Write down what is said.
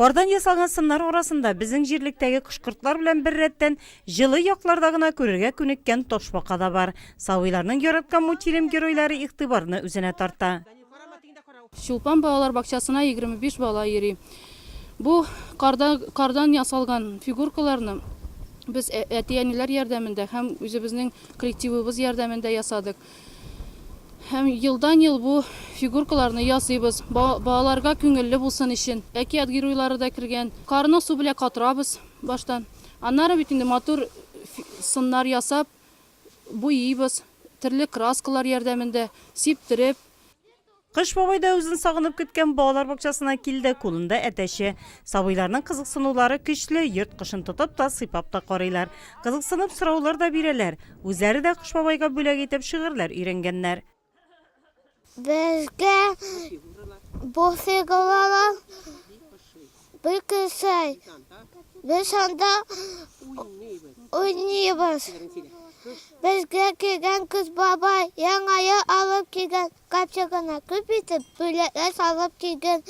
Кардан ясалган сыннар арасында безнең җирлектәге кышкыртлар белән бер рәттән җылы якларда гына күрергә күнеккән Ташбака да бар. Сабыйларның яраткан мультфильм геройлары игътибарны үзенә тарта. Чулпан балалар бакчасына 25 бала йөри. Бу кардан ясалган фигуркаларны без әти-әниләр ярдәмендә һәм үзебезнең коллективыбыз ярдәмендә ясадык. Һәм елдан-ел бу фигуркаларны ясыйбыз. Балаларга күңелле булсын өчен. Әкият геройлары да кергән. Карны су белән катырабыз баштан. Аннары бит инде матур сыннар ясап, буйыйбыз. Төрле краскалар ярдәмендә сиптереп. Кыш бабай да үзен сагынып көткән балалар бакчасына килде, кулында әтәче. Сабыйларның кызыксынулары көчле, йорт кышын тотып та, сыйпап та карыйлар. Кызыксынып сораулар да бирәләр. Үзләре дә Кыш бабайга бүләк итеп шигырьләр өйрәнгәннәр. Безгә бу фигуралар бик кысай. Без анда уйныйбыз. Безгә килгән Кыш бабай яңая алып килгән капчыгына күп итеп бүләкләр салып килгән.